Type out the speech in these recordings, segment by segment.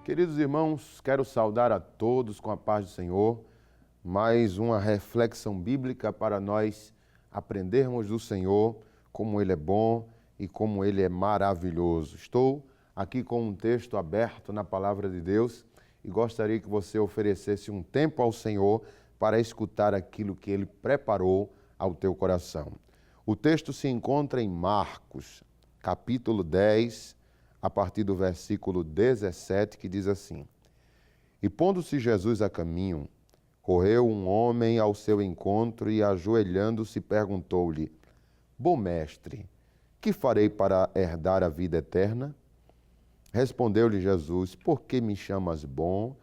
Queridos irmãos, quero saudar a todos com a paz do Senhor. Mais uma reflexão bíblica para nós aprendermos do Senhor como Ele é bom e como Ele é maravilhoso. Estou aqui com um texto aberto na Palavra de Deus e gostaria que você oferecesse um tempo ao Senhor para escutar aquilo que Ele preparou ao teu coração. O texto se encontra em Marcos, capítulo 10, a partir do versículo 17, que diz assim: E pondo-se Jesus a caminho, correu um homem ao seu encontro e, ajoelhando-se, perguntou-lhe: Bom mestre, que farei para herdar a vida eterna? Respondeu-lhe Jesus: Por que me chamas bom?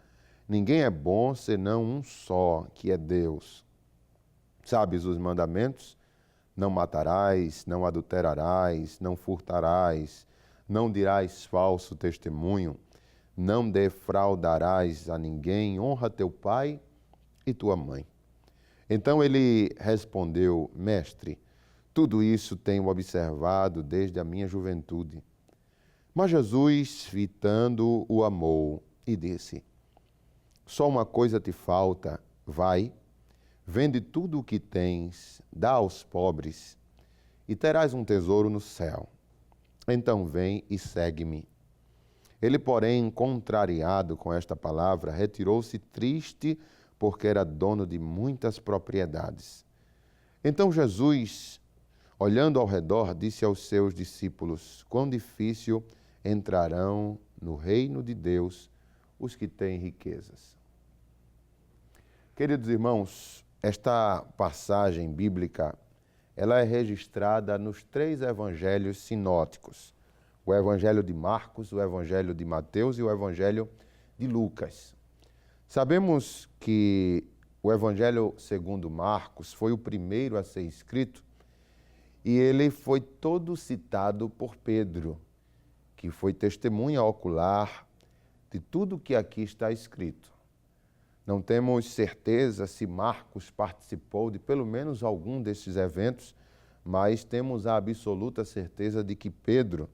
Ninguém é bom senão um só, que é Deus. Sabes os mandamentos? Não matarás, não adulterarás, não furtarás, não dirás falso testemunho, não defraudarás a ninguém, honra teu pai e tua mãe. Então ele respondeu: Mestre, tudo isso tenho observado desde a minha juventude. Mas Jesus, fitando, o amou e disse: Só uma coisa te falta, vai, vende tudo o que tens, dá aos pobres, e terás um tesouro no céu. Então vem e segue-me. Ele, porém, contrariado com esta palavra, retirou-se triste, porque era dono de muitas propriedades. Então Jesus, olhando ao redor, disse aos seus discípulos: Quão difícil entrarão no reino de Deus os que têm riquezas. Queridos irmãos, esta passagem bíblica ela é registrada nos 3 evangelhos sinóticos: o evangelho de Marcos, o evangelho de Mateus e o evangelho de Lucas. Sabemos que o evangelho segundo Marcos foi o primeiro a ser escrito e ele foi todo citado por Pedro, que foi testemunha ocular de tudo que aqui está escrito. Não temos certeza se Marcos participou de pelo menos algum desses eventos, mas temos a absoluta certeza de que Pedro,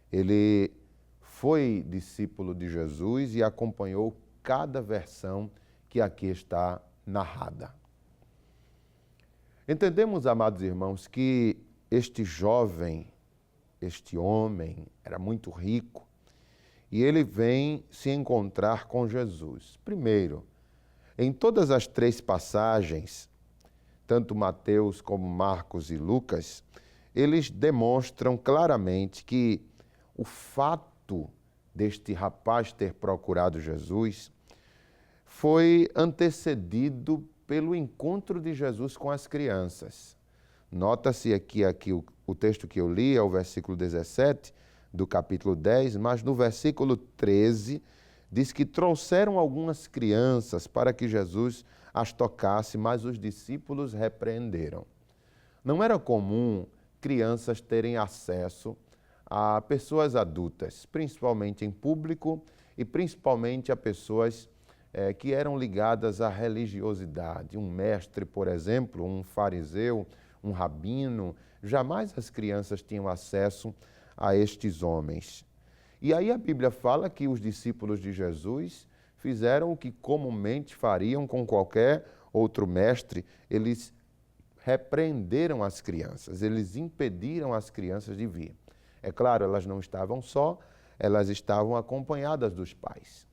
ele foi discípulo de Jesus e acompanhou cada versão que aqui está narrada. Entendemos, amados irmãos, que este jovem, este homem, era muito rico e ele vem se encontrar com Jesus. Primeiro, em todas as 3 passagens, tanto Mateus como Marcos e Lucas, eles demonstram claramente que o fato deste rapaz ter procurado Jesus foi antecedido pelo encontro de Jesus com as crianças. Nota-se aqui o texto que eu li, é o versículo 17 do capítulo 10, mas no versículo 13 diz que trouxeram algumas crianças para que Jesus as tocasse, mas os discípulos repreenderam. Não era comum crianças terem acesso a pessoas adultas, principalmente em público e principalmente a pessoas que eram ligadas à religiosidade. Um mestre, por exemplo, um fariseu, um rabino, jamais as crianças tinham acesso a estes homens. E aí a Bíblia fala que os discípulos de Jesus fizeram o que comumente fariam com qualquer outro mestre. Eles repreenderam as crianças, eles impediram as crianças de vir. É claro, elas não estavam só, elas estavam acompanhadas dos pais.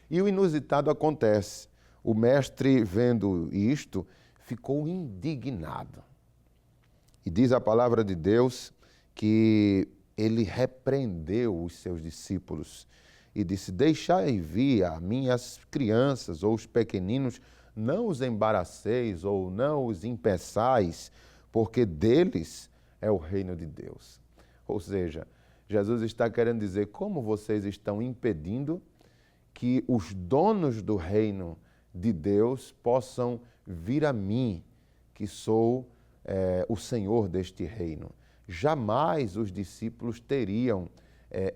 E o inusitado acontece. O mestre, vendo isto, ficou indignado. E diz a palavra de Deus que ele repreendeu os seus discípulos e disse: Deixai vir a minhas crianças ou os pequeninos, não os embaraceis ou não os impeçais, porque deles é o reino de Deus. Ou seja, Jesus está querendo dizer: como vocês estão impedindo que os donos do reino de Deus possam vir a mim, que sou o Senhor deste reino? Jamais os discípulos teriam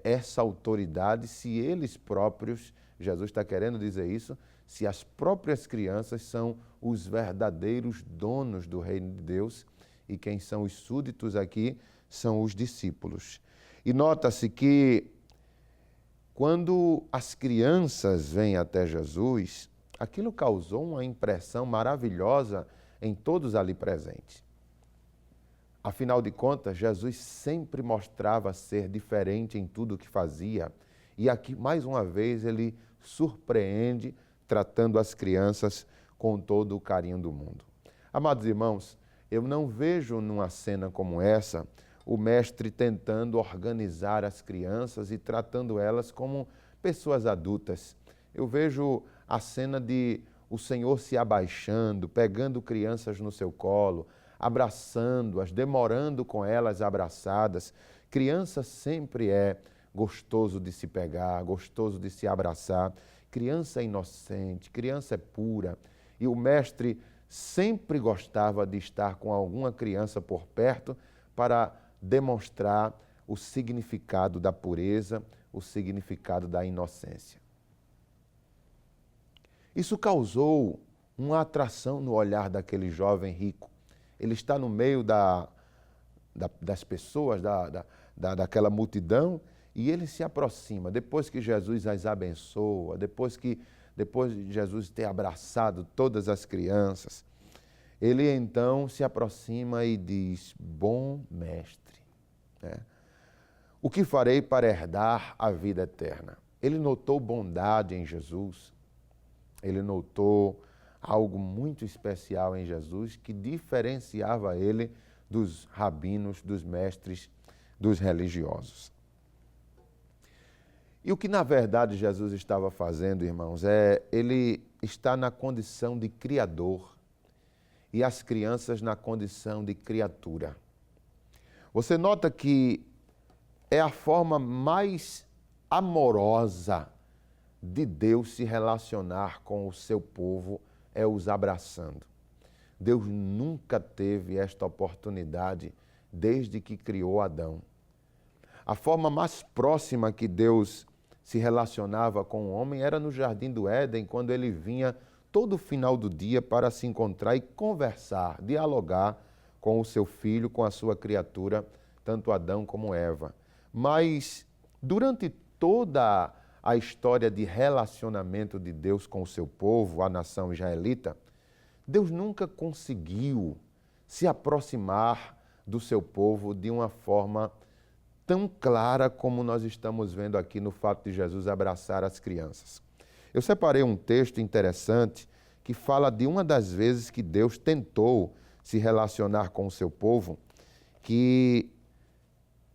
essa autoridade se eles próprios, Jesus está querendo dizer isso, se as próprias crianças são os verdadeiros donos do reino de Deus e quem são os súditos aqui são os discípulos. E nota-se que quando as crianças vêm até Jesus, aquilo causou uma impressão maravilhosa em todos ali presentes. Afinal de contas, Jesus sempre mostrava ser diferente em tudo o que fazia. E aqui, mais uma vez, ele surpreende, tratando as crianças com todo o carinho do mundo. Amados irmãos, eu não vejo numa cena como essa o mestre tentando organizar as crianças e tratando elas como pessoas adultas. Eu vejo a cena de o Senhor se abaixando, pegando crianças no seu colo, abraçando-as, demorando com elas abraçadas. Criança sempre é gostoso de se pegar, gostoso de se abraçar. Criança é inocente, criança é pura. E o mestre sempre gostava de estar com alguma criança por perto para demonstrar o significado da pureza, o significado da inocência. Isso causou uma atração no olhar daquele jovem rico. Ele está no meio das pessoas, daquela multidão, e ele se aproxima. Depois que Jesus as abençoa, depois de Jesus ter abraçado todas as crianças, ele então se aproxima e diz: bom mestre, né? O que farei para herdar a vida eterna? Ele notou bondade em Jesus, ele notou algo muito especial em Jesus que diferenciava ele dos rabinos, dos mestres, dos religiosos. E o que na verdade Jesus estava fazendo, irmãos, ele está na condição de criador e as crianças na condição de criatura. Você nota que é a forma mais amorosa de Deus se relacionar com o seu povo, é os abraçando. Deus nunca teve esta oportunidade desde que criou Adão. A forma mais próxima que Deus se relacionava com o homem era no Jardim do Éden, quando ele vinha todo final do dia para se encontrar e conversar, dialogar com o seu filho, com a sua criatura, tanto Adão como Eva. Mas durante toda a história de relacionamento de Deus com o seu povo, a nação israelita, Deus nunca conseguiu se aproximar do seu povo de uma forma tão clara como nós estamos vendo aqui no fato de Jesus abraçar as crianças. Eu separei um texto interessante que fala de uma das vezes que Deus tentou se relacionar com o seu povo, que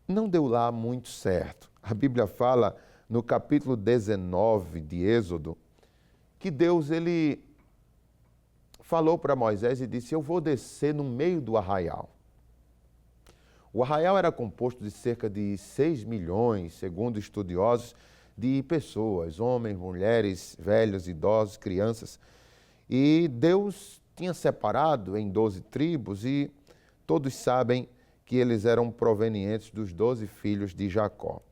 não deu lá muito certo. A Bíblia fala no capítulo 19 de Êxodo que Deus ele falou para Moisés e disse: eu vou descer no meio do arraial. O arraial era composto de cerca de 6 milhões, segundo estudiosos, de pessoas, homens, mulheres, velhos, idosos, crianças. E Deus tinha separado em 12 tribos e todos sabem que eles eram provenientes dos 12 filhos de Jacó.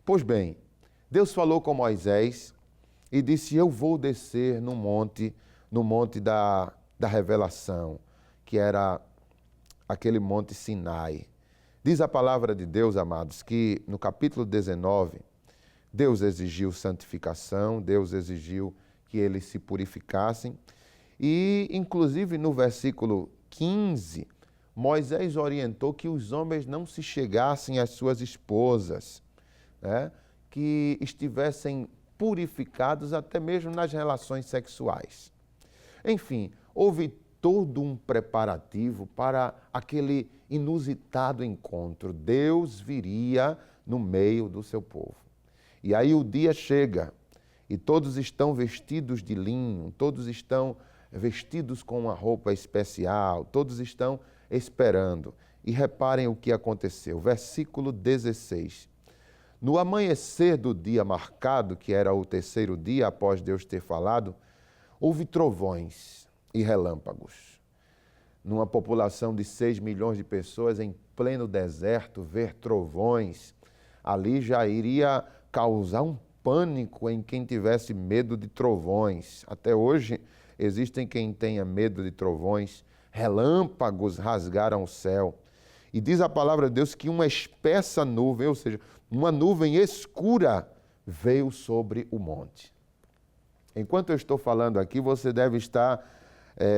Pois bem, Deus falou com Moisés e disse: eu vou descer no monte da revelação, que era aquele monte Sinai. Diz a palavra de Deus, amados, que no capítulo 19, Deus exigiu santificação, Deus exigiu que eles se purificassem. E, inclusive, no versículo 15, Moisés orientou que os homens não se chegassem às suas esposas, né? Que estivessem purificados até mesmo nas relações sexuais. Enfim, houve todo um preparativo para aquele inusitado encontro. Deus viria no meio do seu povo. E aí o dia chega e todos estão vestidos de linho, todos estão vestidos com uma roupa especial, todos estão esperando. E reparem o que aconteceu. Versículo 16. No amanhecer do dia marcado, que era o terceiro dia após Deus ter falado, houve trovões e relâmpagos. Numa população de 6 milhões de pessoas em pleno deserto, ver trovões, ali já iria causar um pânico em quem tivesse medo de trovões. Até hoje existem quem tenha medo de trovões. Relâmpagos rasgaram o céu. E diz a palavra de Deus que uma espessa nuvem, ou seja, uma nuvem escura, veio sobre o monte. Enquanto eu estou falando aqui, você deve estar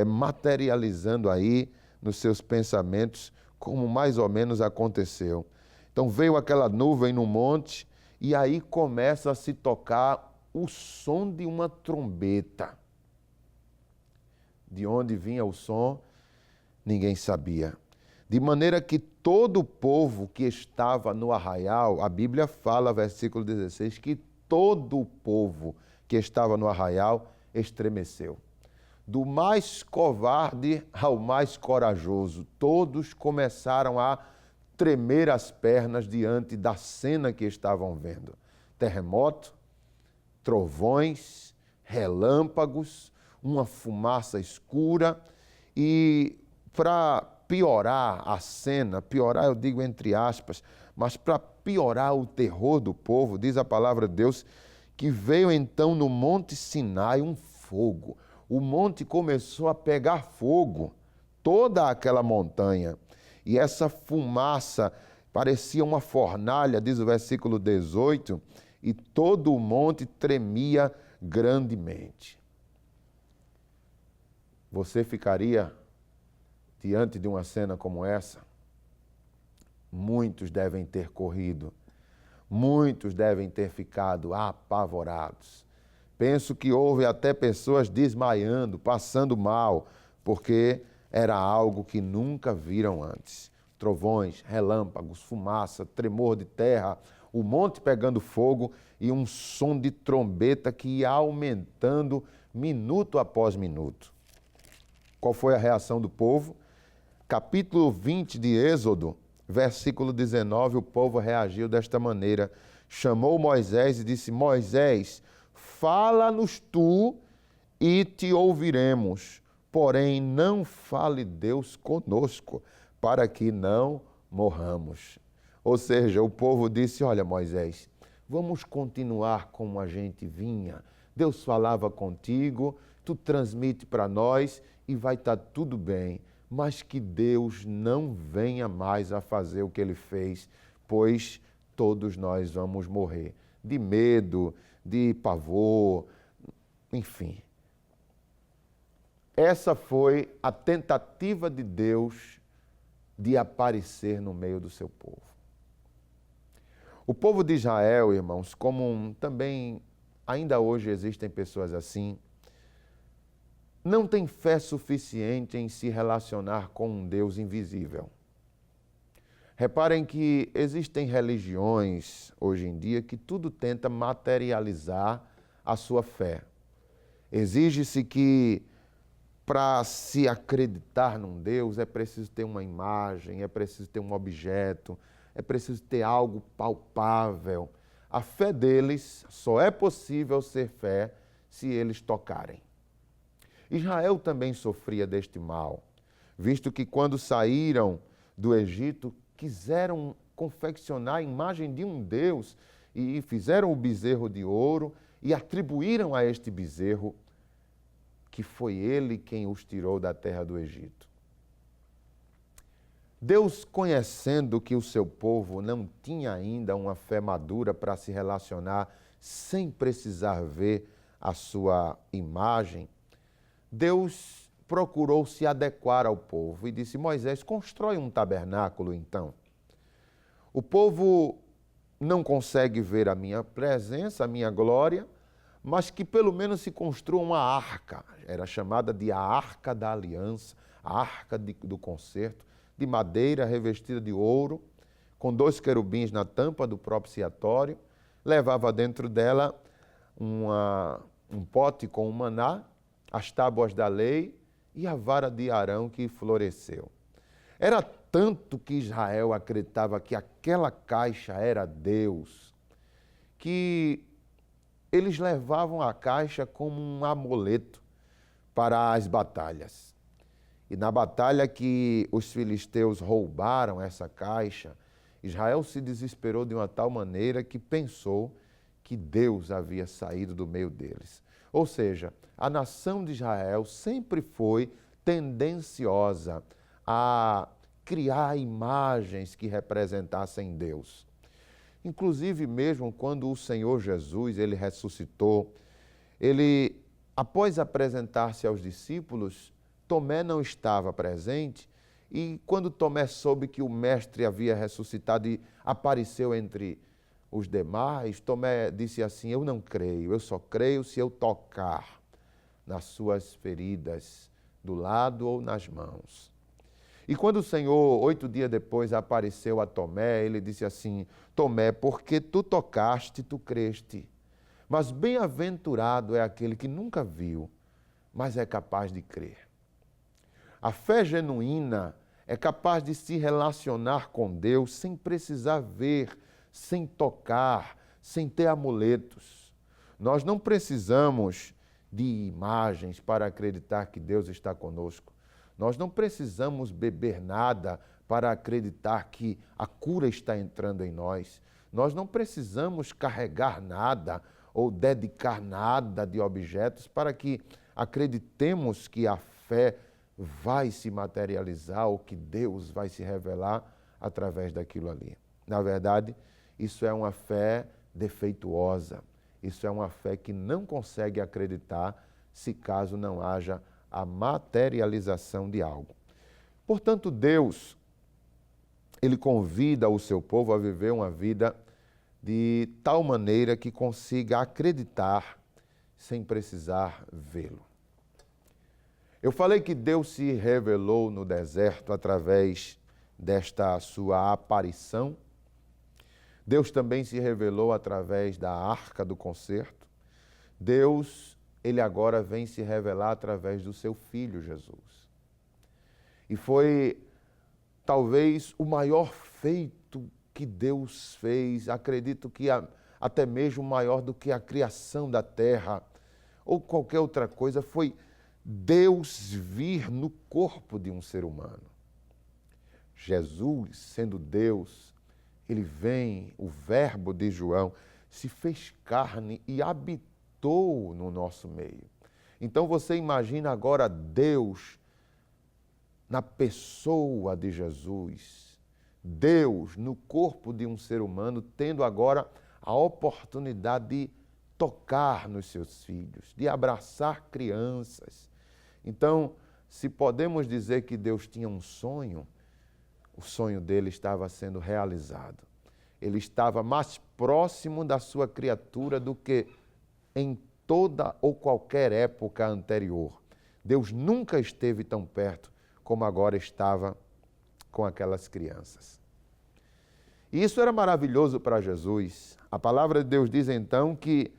materializando aí nos seus pensamentos como mais ou menos aconteceu. Então veio aquela nuvem no monte e aí começa a se tocar o som de uma trombeta. De onde vinha o som, ninguém sabia. De maneira que todo o povo que estava no arraial, a Bíblia fala, versículo 16, que todo o povo que estava no arraial estremeceu. Do mais covarde ao mais corajoso, todos começaram a tremer as pernas diante da cena que estavam vendo. Terremoto, trovões, relâmpagos, uma fumaça escura e para piorar a cena, piorar eu digo entre aspas, mas para piorar o terror do povo, diz a palavra de Deus, que veio então no Monte Sinai um fogo. O monte começou a pegar fogo, toda aquela montanha. E essa fumaça parecia uma fornalha, diz o versículo 18, e todo o monte tremia grandemente. Você ficaria diante de uma cena como essa? Muitos devem ter corrido, muitos devem ter ficado apavorados. Penso que houve até pessoas desmaiando, passando mal, porque era algo que nunca viram antes. Trovões, relâmpagos, fumaça, tremor de terra, o monte pegando fogo e um som de trombeta que ia aumentando minuto após minuto. Qual foi a reação do povo? Capítulo 20 de Êxodo, versículo 19, o povo reagiu desta maneira. Chamou Moisés e disse: Moisés, fala-nos tu e te ouviremos, porém não fale Deus conosco, para que não morramos. Ou seja, o povo disse: olha, Moisés, vamos continuar como a gente vinha. Deus falava contigo, tu transmite para nós e vai estar tudo bem. Mas que Deus não venha mais a fazer o que ele fez, pois todos nós vamos morrer de medo, de pavor, enfim. Essa foi a tentativa de Deus de aparecer no meio do seu povo. O povo de Israel, irmãos, como também ainda hoje existem pessoas assim, não tem fé suficiente em se relacionar com um Deus invisível. Reparem que existem religiões hoje em dia que tudo tenta materializar a sua fé. Exige-se que para se acreditar num Deus é preciso ter uma imagem, é preciso ter um objeto, é preciso ter algo palpável. A fé deles só é possível ser fé se eles tocarem. Israel também sofria deste mal, visto que quando saíram do Egito, quiseram confeccionar a imagem de um Deus e fizeram o bezerro de ouro e atribuíram a este bezerro que foi ele quem os tirou da terra do Egito. Deus, conhecendo que o seu povo não tinha ainda uma fé madura para se relacionar sem precisar ver a sua imagem, Deus procurou se adequar ao povo e disse: Moisés, constrói um tabernáculo então. O povo não consegue ver a minha presença, a minha glória, mas que pelo menos se construa uma arca. Era chamada de a Arca da Aliança, a Arca do Concerto, de madeira revestida de ouro, com 2 querubins na tampa do propiciatório. Levava dentro dela um pote com o maná, as tábuas da lei e a vara de Arão que floresceu. Era tanto que Israel acreditava que aquela caixa era Deus, que eles levavam a caixa como um amuleto para as batalhas. E na batalha que os filisteus roubaram essa caixa, Israel se desesperou de uma tal maneira que pensou que Deus havia saído do meio deles. Ou seja, a nação de Israel sempre foi tendenciosa a criar imagens que representassem Deus. Inclusive mesmo quando o Senhor Jesus, ele ressuscitou, ele, após apresentar-se aos discípulos, Tomé não estava presente e quando Tomé soube que o Mestre havia ressuscitado e apareceu entre os demais, Tomé disse assim: eu não creio, eu só creio se eu tocar nas suas feridas do lado ou nas mãos. E quando o Senhor, 8 dias depois, apareceu a Tomé, ele disse assim: Tomé, porque tu tocaste, tu creste. Mas bem-aventurado é aquele que nunca viu, mas é capaz de crer. A fé genuína é capaz de se relacionar com Deus sem precisar ver, sem tocar, sem ter amuletos. Nós não precisamos de imagens para acreditar que Deus está conosco. Nós não precisamos beber nada para acreditar que a cura está entrando em nós. Nós não precisamos carregar nada ou dedicar nada de objetos para que acreditemos que a fé vai se materializar ou que Deus vai se revelar através daquilo ali. Na verdade, isso é uma fé defeituosa. Isso é uma fé que não consegue acreditar se caso não haja a materialização de algo. Portanto, Deus, ele convida o seu povo a viver uma vida de tal maneira que consiga acreditar sem precisar vê-lo. Eu falei que Deus se revelou no deserto através desta sua aparição. Deus também se revelou através da arca do concerto. Deus, ele agora vem se revelar através do seu Filho Jesus. E foi talvez o maior feito que Deus fez, acredito que até mesmo maior do que a criação da terra ou qualquer outra coisa, foi Deus vir no corpo de um ser humano. Jesus, sendo Deus, ele vem, o Verbo de João, se fez carne e habitou no nosso meio. Então você imagina agora Deus na pessoa de Jesus, Deus no corpo de um ser humano, tendo agora a oportunidade de tocar nos seus filhos, de abraçar crianças. Então, se podemos dizer que Deus tinha um sonho, o sonho dele estava sendo realizado. Ele estava mais próximo da sua criatura do que em toda ou qualquer época anterior. Deus nunca esteve tão perto como agora estava com aquelas crianças. E isso era maravilhoso para Jesus. A palavra de Deus diz então que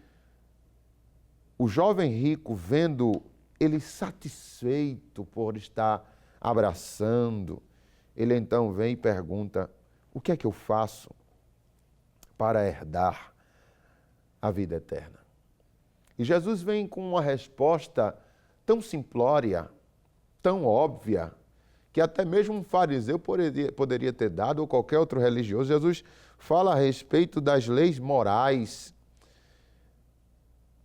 o jovem rico, vendo ele satisfeito por estar abraçando, ele então vem e pergunta: o que é que eu faço para herdar a vida eterna? E Jesus vem com uma resposta tão simplória, tão óbvia, que até mesmo um fariseu poderia ter dado, ou qualquer outro religioso. Jesus fala a respeito das leis morais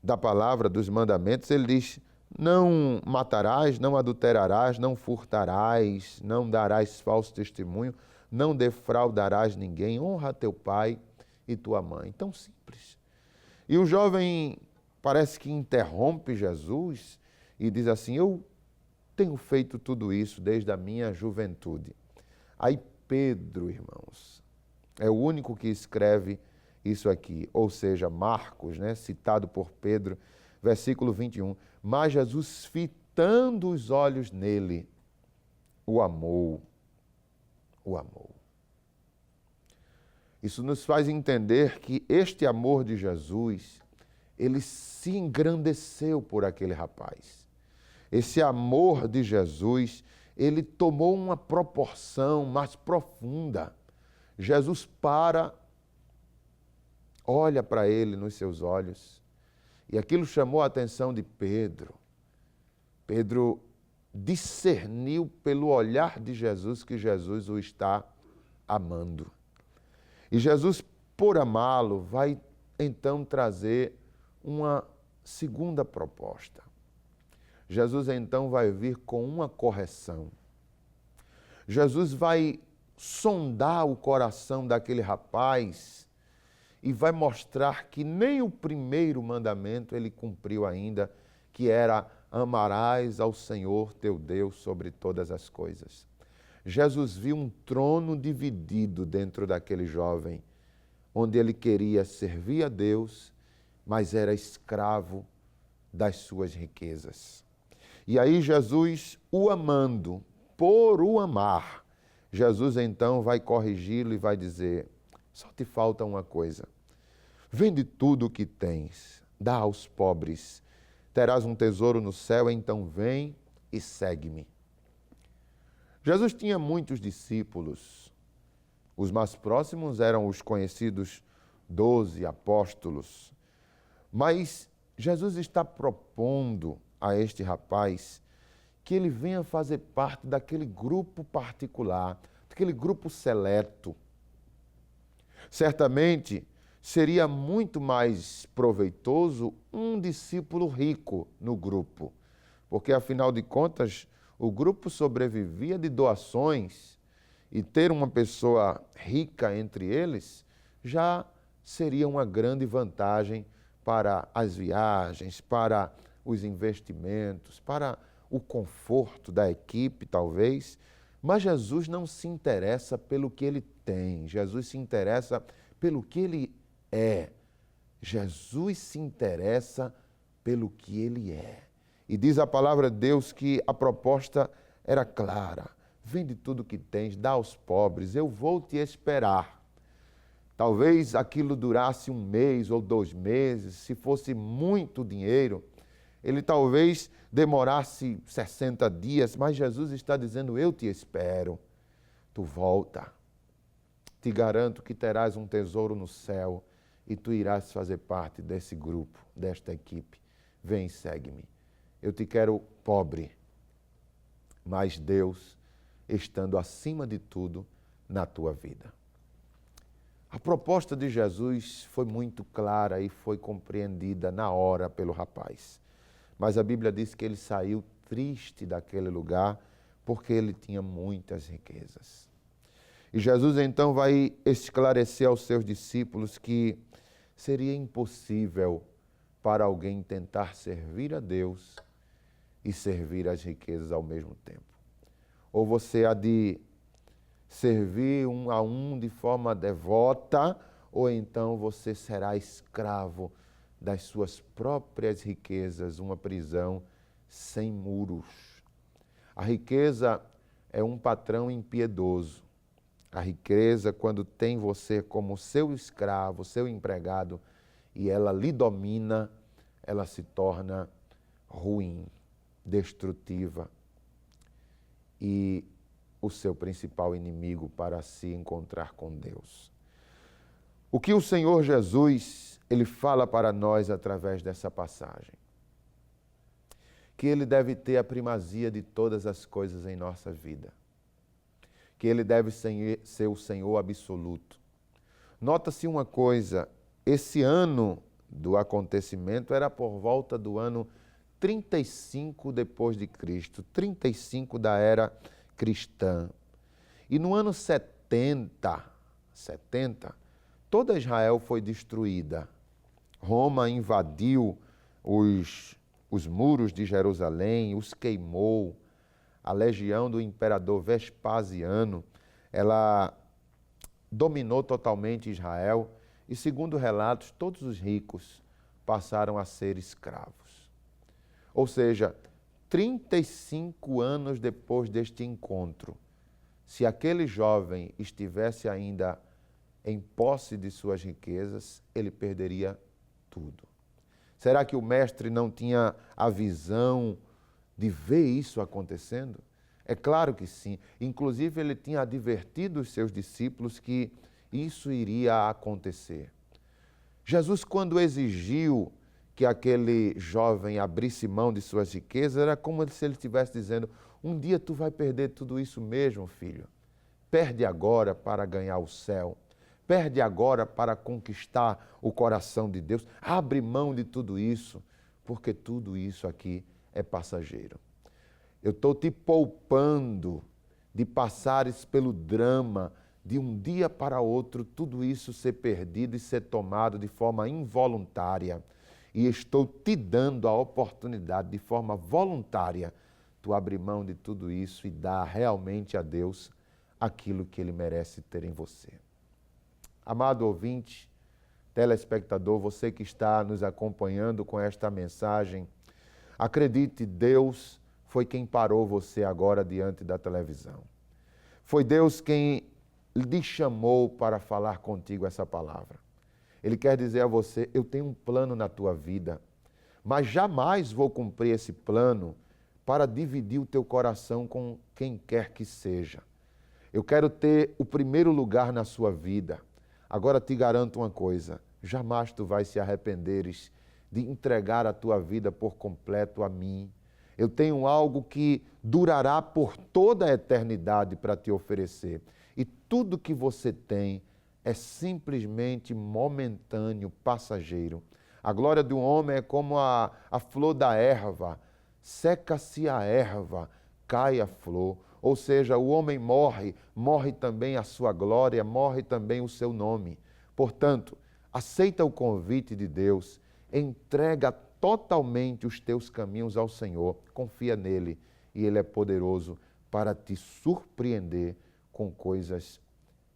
da palavra, dos mandamentos. Ele diz: não matarás, não adulterarás, não furtarás, não darás falso testemunho, não defraudarás ninguém, honra teu pai e tua mãe. Tão simples. E o jovem parece que interrompe Jesus e diz assim: eu tenho feito tudo isso desde a minha juventude. Aí Pedro, irmãos, é o único que escreve isso aqui, ou seja, Marcos, citado por Pedro, versículo 21. Mas Jesus, fitando os olhos nele, o amou. O amou. Isso nos faz entender que este amor de Jesus, ele se engrandeceu por aquele rapaz. Esse amor de Jesus, ele tomou uma proporção mais profunda. Jesus olha para ele nos seus olhos, e aquilo chamou a atenção de Pedro. Pedro discerniu pelo olhar de Jesus que Jesus o está amando. E Jesus, por amá-lo, vai então trazer uma segunda proposta. Jesus então vai vir com uma correção. Jesus vai sondar o coração daquele rapaz e vai mostrar que nem o primeiro mandamento ele cumpriu ainda, que era: amarás ao Senhor teu Deus sobre todas as coisas. Jesus viu um trono dividido dentro daquele jovem, onde ele queria servir a Deus, mas era escravo das suas riquezas. E aí Jesus, o amando, por o amar, Jesus então vai corrigi-lo e vai dizer: só te falta uma coisa. Vende tudo o que tens, dá aos pobres, terás um tesouro no céu, então vem e segue-me. Jesus tinha muitos discípulos. Os mais próximos eram os conhecidos 12 apóstolos. Mas Jesus está propondo a este rapaz que ele venha fazer parte daquele grupo particular, daquele grupo seleto. Certamente seria muito mais proveitoso um discípulo rico no grupo, porque afinal de contas o grupo sobrevivia de doações e ter uma pessoa rica entre eles já seria uma grande vantagem para as viagens, para os investimentos, para o conforto da equipe, talvez. Mas Jesus não se interessa pelo que ele tem, Jesus se interessa pelo que ele é. Jesus se interessa pelo que ele é. E diz a palavra de Deus que a proposta era clara: vende tudo que tens, dá aos pobres, eu vou te esperar. Talvez aquilo durasse 1 mês ou 2 meses, se fosse muito dinheiro, ele talvez demorasse 60 dias, mas Jesus está dizendo: eu te espero, tu volta. Te garanto que terás um tesouro no céu e tu irás fazer parte desse grupo, desta equipe. Vem e segue-me. Eu te quero pobre, mas Deus estando acima de tudo na tua vida. A proposta de Jesus foi muito clara e foi compreendida na hora pelo rapaz. Mas a Bíblia diz que ele saiu triste daquele lugar porque ele tinha muitas riquezas. E Jesus então vai esclarecer aos seus discípulos que seria impossível para alguém tentar servir a Deus e servir as riquezas ao mesmo tempo. Ou você há de servir um a um de forma devota, ou então você será escravo das suas próprias riquezas, uma prisão sem muros. A riqueza é um patrão impiedoso. A riqueza, quando tem você como seu escravo, seu empregado, e ela lhe domina, ela se torna ruim, destrutiva. E o seu principal inimigo para se encontrar com Deus. O que o Senhor Jesus, ele fala para nós através dessa passagem? Que ele deve ter a primazia de todas as coisas em nossa vida. Que ele deve ser o Senhor absoluto. Nota-se uma coisa: esse ano do acontecimento era por volta do ano 35 depois de Cristo, 35 da era cristã. E no ano 70, toda Israel foi destruída. Roma invadiu os muros de Jerusalém, os queimou. A legião do imperador Vespasiano, ela dominou totalmente Israel e, segundo relatos, todos os ricos passaram a ser escravos. Ou seja, 35 anos depois deste encontro, se aquele jovem estivesse ainda em posse de suas riquezas, ele perderia tudo. Será que o mestre não tinha a visão de ver isso acontecendo? É claro que sim. Inclusive, ele tinha advertido os seus discípulos que isso iria acontecer. Jesus, quando exigiu que aquele jovem abrisse mão de suas riquezas, era como se ele estivesse dizendo: um dia tu vai perder tudo isso mesmo, filho. Perde agora para ganhar o céu. perde agora para conquistar o coração de Deus. Abre mão de tudo isso, porque tudo isso aqui é passageiro. Eu estou te poupando de passares pelo drama de um dia para outro, tudo isso ser perdido e ser tomado de forma involuntária. E estou te dando a oportunidade, de forma voluntária, tu abrir mão de tudo isso e dar realmente a Deus aquilo que Ele merece ter em você. Amado ouvinte, telespectador, você que está nos acompanhando com esta mensagem, acredite, Deus foi quem parou você agora diante da televisão. Foi Deus quem lhe chamou para falar contigo essa palavra. Ele quer dizer a você, eu tenho um plano na tua vida, mas jamais vou cumprir esse plano para dividir o teu coração com quem quer que seja. Eu quero ter o primeiro lugar na sua vida. Agora te garanto uma coisa, jamais tu vais se arrependeres de entregar a tua vida por completo a mim. Eu tenho algo que durará por toda a eternidade para te oferecer. E tudo que você tem é simplesmente momentâneo, passageiro. A glória de um homem é como a flor da erva. Seca-se a erva, cai a flor. Ou seja, o homem morre, morre também a sua glória, morre também o seu nome. Portanto, aceita o convite de Deus, entrega totalmente os teus caminhos ao Senhor, confia nele e Ele é poderoso para te surpreender com coisas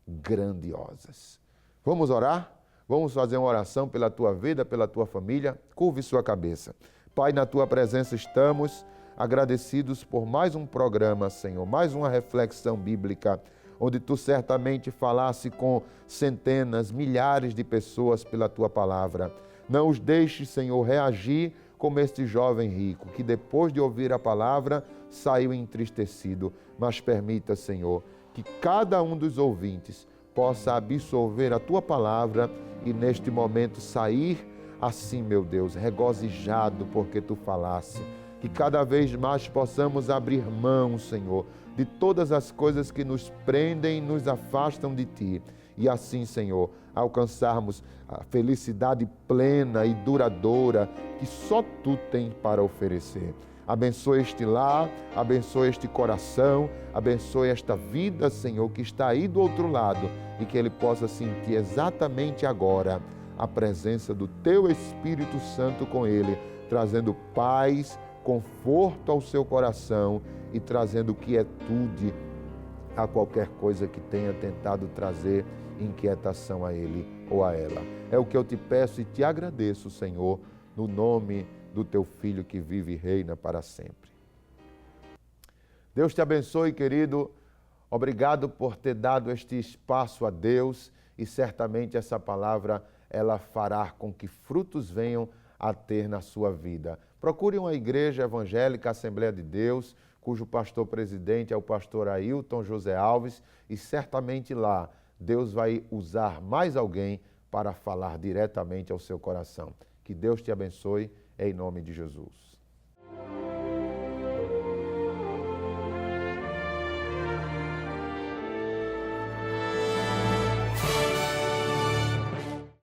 grandiosas. Vamos orar? Vamos fazer uma oração pela tua vida, pela tua família? Curve sua cabeça. Pai, na tua presença estamos agradecidos por mais um programa, Senhor, mais uma reflexão bíblica, onde tu certamente falasse com centenas, milhares de pessoas pela tua palavra. Não os deixes, Senhor, reagir como este jovem rico, que depois de ouvir a palavra, saiu entristecido. Mas permita, Senhor, que cada um dos ouvintes possa absorver a tua palavra e neste momento sair assim, meu Deus, regozijado porque tu falasse. Que cada vez mais possamos abrir mão, Senhor, de todas as coisas que nos prendem e nos afastam de Ti. E assim, Senhor, alcançarmos a felicidade plena e duradoura que só Tu tens para oferecer. Abençoe este lar, abençoe este coração, abençoe esta vida, Senhor, que está aí do outro lado e que ele possa sentir exatamente agora a presença do Teu Espírito Santo com ele, trazendo paz, conforto ao seu coração e trazendo quietude a qualquer coisa que tenha tentado trazer inquietação a ele ou a ela. É o que eu te peço e te agradeço, Senhor, no nome do Teu Filho que vive e reina para sempre. Deus te abençoe, querido. Obrigado por ter dado este espaço a Deus e certamente essa palavra ela fará com que frutos venham a ter na sua vida. Procure uma igreja evangélica, Assembleia de Deus, cujo pastor presidente é o pastor Ailton José Alves, e certamente lá Deus vai usar mais alguém para falar diretamente ao seu coração. Que Deus te abençoe, em nome de Jesus.